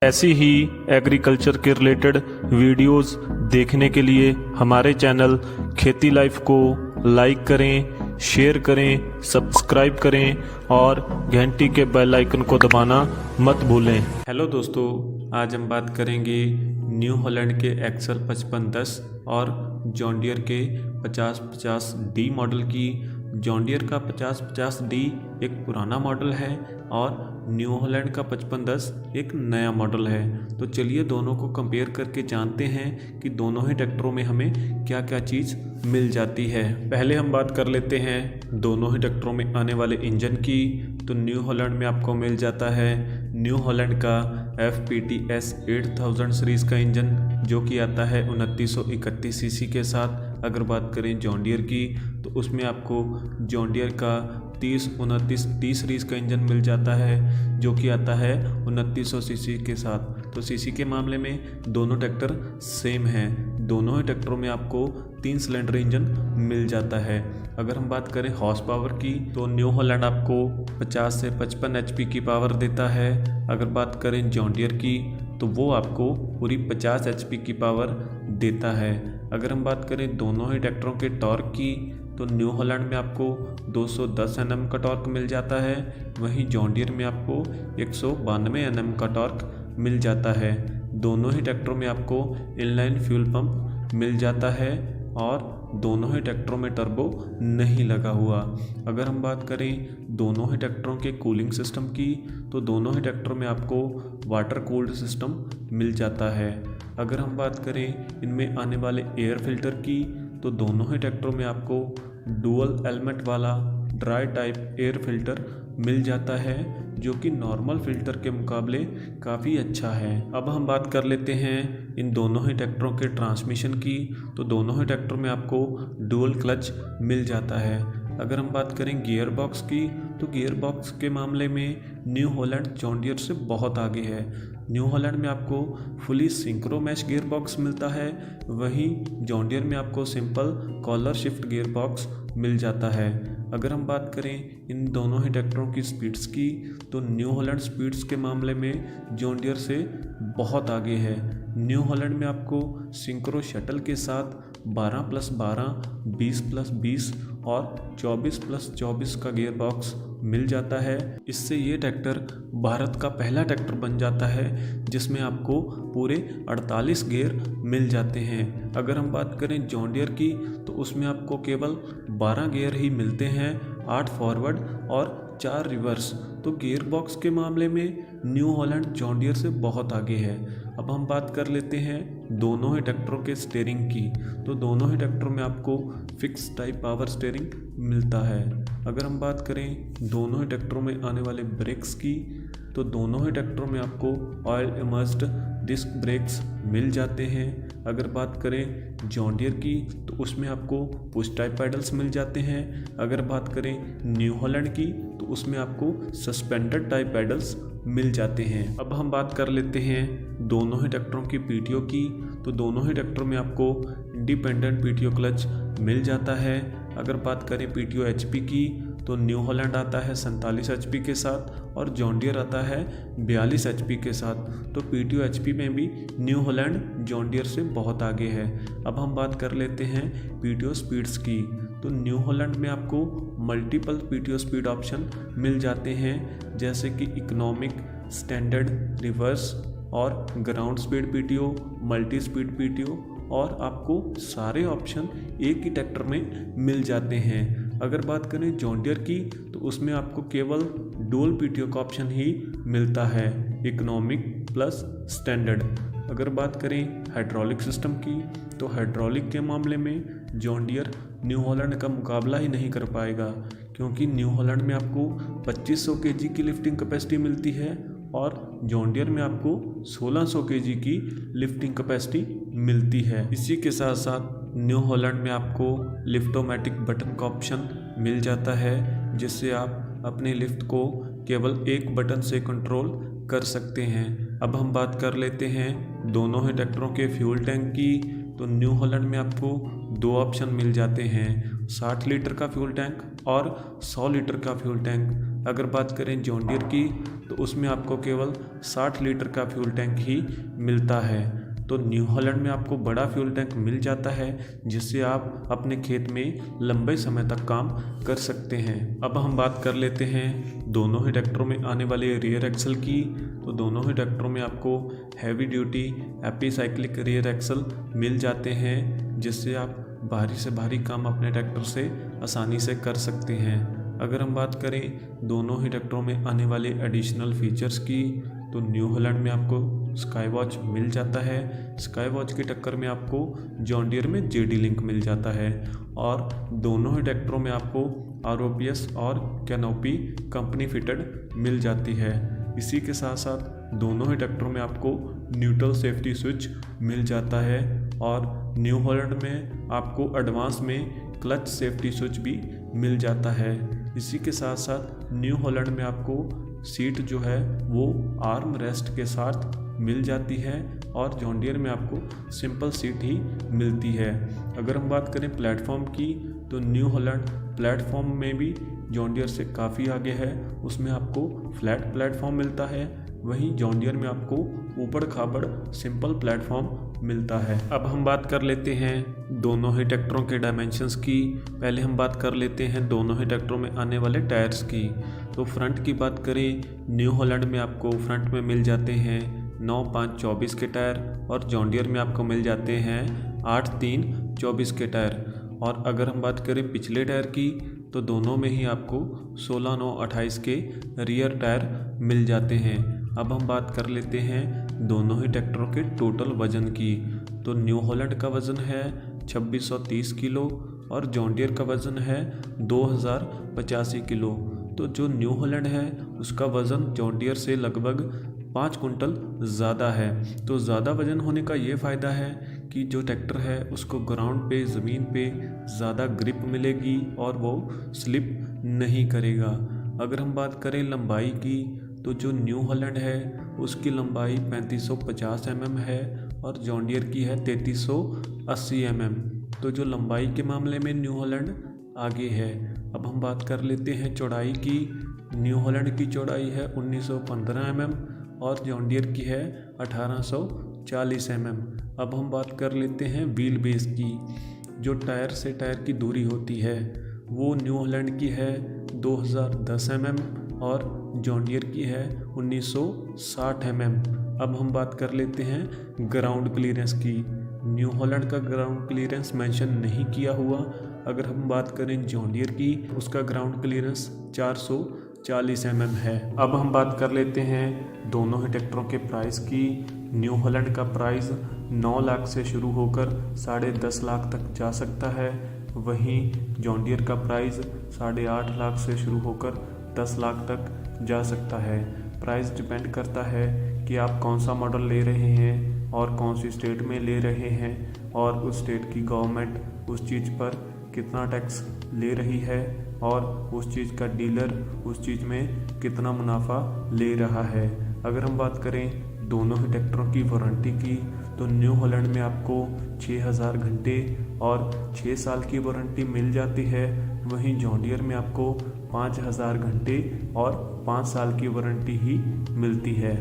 ऐसी ही एग्रीकल्चर के related videos देखने के लिए हमारे चैनल खेती लाइफ को लाइक करें, शेयर करें, सब्सक्राइब करें और घंटी के बेल आइकन को दबाना मत भूलें। हेलो दोस्तों, आज हम बात करेंगे न्यू हॉलैंड के एक्सेल 5510 और जॉन डियर के 5050D मॉडल की। जॉन डियर का 5050D एक पुराना मॉडल है और न्यू हॉलैंड का 5510 एक नया मॉडल है। तो चलिए दोनों को कंपेयर करके जानते हैं कि दोनों ही ट्रैक्टरों में हमें क्या क्या चीज़ मिल जाती है। पहले हम बात कर लेते हैं दोनों ही ट्रैक्टरों में आने वाले इंजन की। तो न्यू हॉलैंड में आपको मिल जाता है न्यू हॉलैंड का FPTS 8000 सीरीज़ का इंजन, जो कि आता है 2931 सीसी के साथ। अगर बात करें जॉन डियर की तो उसमें आपको जॉन डियर का 3029D सीरीज़ का इंजन मिल जाता है, जो कि आता है 2900 सीसी के साथ। तो सीसी के मामले में दोनों ट्रैक्टर सेम हैं। दोनों ही ट्रैक्टरों में आपको 3 सिलेंडर इंजन मिल जाता है। अगर हम बात करें हॉर्स पावर की तो न्यू हॉलैंड आपको 50 से 55 HP की पावर देता है। अगर बात करें जॉन डियर की तो वो आपको पूरी 50 HP की पावर देता है। अगर हम बात करें दोनों ही ट्रैक्टरों के टॉर्क की तो न्यू हॉलैंड में आपको 210 Nm का टॉर्क मिल जाता है, वहीं जॉन डियर में आपको 192 Nm का टॉर्क मिल जाता है। दोनों ही ट्रैक्टरों में आपको इनलाइन फ्यूल पंप मिल जाता है और दोनों ही ट्रैक्टरों में टर्बो नहीं लगा हुआ। अगर हम बात करें दोनों ही ट्रैक्टरों के कूलिंग सिस्टम की तो दोनों ही ट्रैक्टरों में आपको वाटर कूल्ड सिस्टम मिल जाता है। अगर हम बात करें इनमें आने वाले एयर फिल्टर की तो दोनों ही ट्रैक्टरों में आपको डुअल एलिमेंट वाला ड्राई टाइप एयर फिल्टर मिल जाता है, जो कि नॉर्मल फिल्टर के मुकाबले काफ़ी अच्छा है। अब हम बात कर लेते हैं इन दोनों ही ट्रैक्टरों के ट्रांसमिशन की तो दोनों ही ट्रैक्टरों में आपको डुअल क्लच मिल जाता है। अगर हम बात करें गियर बॉक्स की तो गियर बॉक्स के मामले में न्यू हॉलैंड जॉन डियर से बहुत आगे है। न्यू हॉलैंड में आपको fully synchromesh gearbox मिलता है, वहीं जॉन डियर में आपको simple collar shift gearbox मिल जाता है। अगर हम बात करें इन दोनों ही ट्रैक्टरों की स्पीड्स की तो न्यू हॉलैंड स्पीड्स के मामले में जॉन डियर से बहुत आगे है। न्यू हॉलैंड में आपको सिंक्रो शटल के साथ 12+12, 20+20 और 24+24 का गियर बॉक्स मिल जाता है। इससे ये ट्रैक्टर भारत का पहला ट्रैक्टर बन जाता है जिसमें आपको पूरे 48 गियर मिल जाते हैं। अगर हम बात करें जॉन डियर की तो उसमें आपको केवल 12 गियर ही मिलते हैं, 8 फॉरवर्ड और 4 रिवर्स। तो गियर बॉक्स के मामले में न्यू हॉलैंड जॉन डियर से बहुत आगे है। अब हम बात कर लेते हैं दोनों ही ट्रैक्टरों के स्टीयरिंग की तो दोनों ही ट्रैक्टरों में आपको फिक्स टाइप पावर स्टीयरिंग मिलता है। अगर हम बात करें दोनों ही ट्रैक्टरों में आने वाले ब्रेक्स की तो दोनों ही ट्रैक्टरों में आपको ऑयल इमर्स्ड डिस्क ब्रेक्स मिल जाते हैं। अगर बात करें जॉन डियर की तो उसमें आपको पुश टाइप पैडल्स मिल जाते हैं। अगर बात करें न्यू हॉलैंड की तो उसमें आपको सस्पेंडेड टाइप पैडल्स मिल जाते हैं। अब हम बात कर लेते हैं दोनों ही ट्रैक्टरों की PTO की तो दोनों ही ट्रैक्टरों में आपको इंडिपेंडेंट PTO क्लच मिल जाता है। अगर बात करें PTO HP की तो न्यू हॉलैंड आता है 47 HP के साथ और जॉन डियर आता है 42 HP के साथ। तो PTO HP में भी न्यू हॉलैंड जॉन डियर से बहुत आगे है। अब हम बात कर लेते हैं PTO स्पीड्स की तो न्यू हॉलैंड में आपको मल्टीपल PTO स्पीड ऑप्शन मिल जाते हैं, जैसे कि इकोनॉमिक, स्टैंडर्ड, रिवर्स और ground speed PTO, multi speed PTO और आपको सारे ऑप्शन एक ही ट्रैक्टर में मिल जाते हैं। अगर बात करें जॉन डियर की तो उसमें आपको केवल डुअल PTO का ऑप्शन ही मिलता है, इकोनॉमिक प्लस स्टैंडर्ड। अगर बात करें हाइड्रोलिक सिस्टम की तो हाइड्रोलिक के मामले में जॉन डियर न्यू हॉलैंड का मुकाबला ही नहीं कर पाएगा, क्योंकि न्यू हॉलैंड में आपको 2500 kg की लिफ्टिंग कैपेसिटी मिलती है और जॉन डियर में आपको 1600 kg की लिफ्टिंग कैपेसिटी मिलती है। इसी के साथ साथ न्यू हॉलैंड में आपको लिफ्टोमेटिक बटन का ऑप्शन मिल जाता है, जिससे आप अपने लिफ्ट को केवल एक बटन से कंट्रोल कर सकते हैं। अब हम बात कर लेते हैं दोनों ही ट्रैक्टरों के फ्यूल टैंक की तो न्यू हॉलैंड में आपको 2 ऑप्शन मिल जाते हैं, 60 लीटर का फ्यूल टैंक और 100 लीटर का फ्यूल टैंक। अगर बात करें जॉन डीयर की तो उसमें आपको केवल 60 लीटर का फ्यूल टैंक ही मिलता है। तो न्यू हॉलैंड में आपको बड़ा फ्यूल टैंक मिल जाता है जिससे आप अपने खेत में लंबे समय तक काम कर सकते हैं। अब हम बात कर लेते हैं दोनों ही ट्रैक्टरों में आने वाले रियर एक्सल की। तो दोनों ही ट्रैक्टरों में आपको heavy duty epicyclic rear axle मिल जाते हैं जिससे आप भारी से भारी काम अपने ट्रैक्टर से आसानी से कर सकते हैं। अगर हम बात करें दोनों ही ट्रैक्टरों में आने वाले एडिशनल फीचर्स की तो न्यू हॉलैंड में आपको स्काई वॉच मिल जाता है। स्काई वॉच की टक्कर में आपको जॉन डीयर में जेडी लिंक मिल जाता है और दोनों ही ट्रैक्टरों में आपको आरओपीएस और कैनोपी कंपनी फिटेड मिल जाती है। इसी के साथ साथ दोनों ही ट्रैक्टरों में आपको न्यूट्रल सेफ्टी स्विच मिल जाता है और न्यू हॉलैंड में आपको एडवांस में क्लच सेफ्टी स्विच भी मिल जाता है। इसी के साथ साथ न्यू हॉलैंड में आपको सीट जो है वो आर्म रेस्ट के साथ मिल जाती है और जॉन डीयर में आपको सिंपल सीट ही मिलती है। अगर हम बात करें प्लेटफॉर्म की तो न्यू हॉलैंड प्लेटफॉर्म में भी जॉन डीयर से काफ़ी आगे है। उसमें आपको फ्लैट प्लेटफॉर्म मिलता है, वहीं जॉन डीयर में आपको ऊबड़ खाबड़ सिंपल प्लेटफॉर्म मिलता है। अब हम बात कर लेते हैं दोनों ही ट्रैक्टरों के डायमेंशंस की। पहले हम बात कर लेते हैं दोनों ही ट्रैक्टरों में आने वाले टायर्स की। तो फ्रंट की बात करें न्यू हॉलैंड में आपको फ्रंट में मिल जाते हैं 9-5-24 के टायर और जॉन डीयर में आपको मिल जाते हैं 8-3-24 के टायर। और अगर हम बात करें पिछले टायर की तो दोनों में ही आपको 16-9-28 के रियर टायर मिल जाते हैं। अब हम बात कर लेते हैं दोनों ही ट्रैक्टरों के टोटल वज़न की। तो न्यू हॉलैंड का वज़न है 2630 किलो और जॉन डीयर का वज़न है 2085 किलो। तो जो न्यू हॉलैंड है उसका वज़न जॉन डीयर से लगभग 5 कुंटल ज़्यादा है। तो ज़्यादा वज़न होने का ये फ़ायदा है कि जो ट्रैक्टर है उसको ग्राउंड पे ज़मीन पे ज़्यादा ग्रिप मिलेगी और वो स्लिप नहीं करेगा। अगर हम बात करें लंबाई की तो जो न्यू हॉलैंड है उसकी लंबाई 3550 mm है और जॉन डीयर की है 3380 mm। तो जो लंबाई के मामले में न्यू हॉलैंड आगे है। अब हम बात कर लेते हैं चौड़ाई की। न्यू हॉलैंड की चौड़ाई है 1915 mm और जॉन डीयर की है 1840 mm। अब हम बात कर लेते हैं व्हील बेस की। जो टायर से टायर की दूरी होती है वो न्यू हॉलैंड की है 2010 mm और जॉन डीयर की है 1960 mm। अब हम बात कर लेते हैं ग्राउंड क्लियरेंस की। न्यू हॉलैंड का ग्राउंड क्लियरेंस मेंशन नहीं किया हुआ। अगर हम बात करें जॉन डीयर की उसका ग्राउंड क्लियरेंस 440 mm है। अब हम बात कर लेते हैं दोनों ही ट्रैक्टरों के प्राइस की। न्यू हॉलैंड का प्राइस 9 लाख से शुरू होकर 10.5 लाख तक जा सकता है, वहीं जॉन डीयर का प्राइस 8.5 लाख से शुरू होकर 10 लाख तक जा सकता है। प्राइस डिपेंड करता है कि आप कौन सा मॉडल ले रहे हैं और कौन सी स्टेट में ले रहे हैं और उस स्टेट की गवर्नमेंट उस चीज़ पर कितना टैक्स ले रही है और उस चीज़ का डीलर उस चीज़ में कितना मुनाफा ले रहा है। अगर हम बात करें दोनों ही ट्रैक्टरों की वारंटी की तो न्यू हॉलैंड में आपको 6000 घंटे और 6 साल की वारंटी मिल जाती है, वहीं जॉन डीयर में आपको 5000 घंटे और 5 साल की वारंटी ही मिलती है।